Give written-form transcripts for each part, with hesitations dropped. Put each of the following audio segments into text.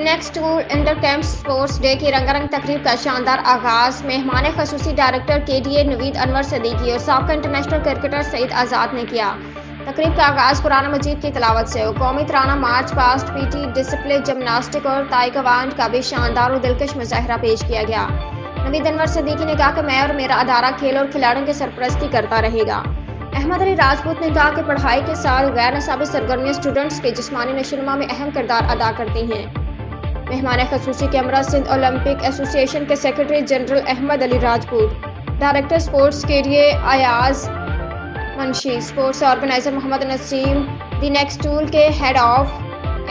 Next tour inter camp sports day کی رنگا رنگ تقریب کا شاندار آغاز مہمان خصوصی ڈائریکٹر KDA نوید انور صدیقی اور سابقہ انٹرنیشنل کرکٹر سعید آزاد نے کیا۔ تقریب کا آغاز قرآن مجید کی تلاوت سے اور قومی ترانہ march past PT display gymnastic اور تائیکوانڈو کا بھی شاندار اور دلکش مظاہرہ پیش کیا گیا۔ نوید انور صدیقی نے کہا کہ میں اور میرا ادارہ کھیل اور کھلاڑیوں کی سرپرستی کرتا رہے گا۔ احمد علی راجپوت نے کہا کہ پڑھائی کے ساتھ غیر نصابی سرگرمیاں اسٹوڈنٹس کے جسمانی نشوونما میں اہم کردار ادا کرتی ہیں۔ مہمان خصوصی کے ہمراہ سندھ اولمپک ایسوسی ایشن کے secretary general Ahmed Ali Rajput, director sports KDA Ayaz Munshi, sports organizer Muhammad Naseem, the next tour کے head of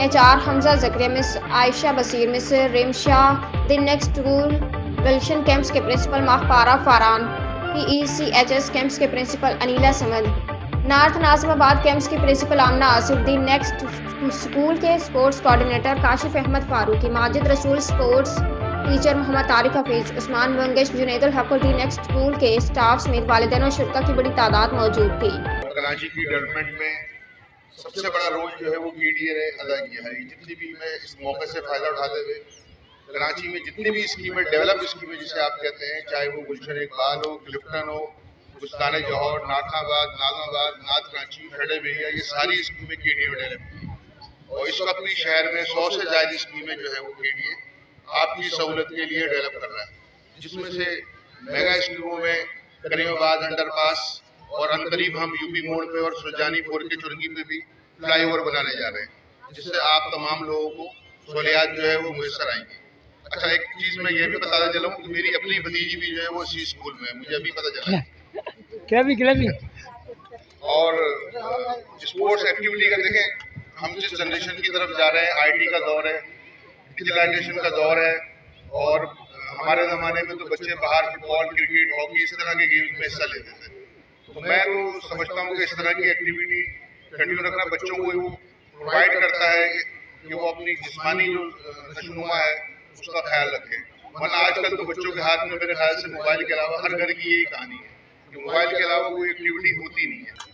HR Hamza Zakaria, miss Ayesha Basir, miss Rimsha, the next tour Gulshan campus کے principal Mahpara Faran, PECHS campus کے principal Anila Samad, north Nazimabad campus کی principal Amna Asif, the next school کے sports coordinator Kashif Ahmed Farooqi, Majid Rasool sports teacher Muhammad Tariq Hafeez, عثمان منگش، جنید الحق اور دی next school کے staff سمیت والدین اور شرکاء کی بڑی تعداد موجود تھی۔ کراچی کی ڈیولپمنٹ میں سب سے بڑا رول جو ہے وہ KDA نے ادا کیا ہے۔ جتنی بھی میں اس موقع سے فائدہ اٹھاتے ہوئے کراچی میں جتنی بھی اسکیمیں ڈیولپ اسکیمیں جسے آپ کہتے ہیں، چاہے وہ گلشن اقبال ہو، کلفٹن ہو، گلستان جوہر، ناطق آباد، ناظم آباد، نارتھ کراچی، فیڈر بیریا، یہ ساری اسکیمیں KDA نے ڈیولپ کی اور اس وقت بھی شہر میں 100 سے زائد اسکیمیں جو ہے وہ KDA آپ کی سہولت کے لیے ڈیولپ کر رہا ہے، جس میں سے میگا اسکیموں میں کریم آباد انڈر پاس اور انقریب ہم UP موڑ پہ اور سرجانی پور کے چرگی پہ بھی فلائی اوور بنانے جا رہے ہیں، جس سے آپ تمام لوگوں کو سہولیات جو ہے وہ میسر آئیں گی۔ اچھا، ایک چیز میں یہ بھی بتانا چلوں کہ میری اپنی بھتیجی بھی جو ہے وہ اسی اسکول میں ہے، مجھے ابھی پتہ چلا اور اسپورٹس ایکٹیویٹی کا دیکھیں، ہم جس جنریشن کی طرف جا رہے ہیں، IT کا دور ہے، ڈیجیٹلائزیشن کا دور ہے اور ہمارے زمانے میں تو بچے باہر فٹ بال، کرکٹ، ہاکی اس طرح کے گیمز میں حصہ لیتے تھے۔ تو میں تو سمجھتا ہوں کہ اس طرح کی ایکٹیویٹی کنٹینیو رکھنا بچوں کو وہ پرووائڈ کرتا ہے کہ وہ اپنی جسمانی جو نشوونما ہے اس کا خیال رکھیں، ورنہ آج کل تو بچوں کے ہاتھ میں میرے خیال سے موبائل کے علاوہ ہر گھر کی یہی کہانی ہے کہ موبائل کے علاوہ کوئی ایکٹیویٹی ہوتی نہیں ہے۔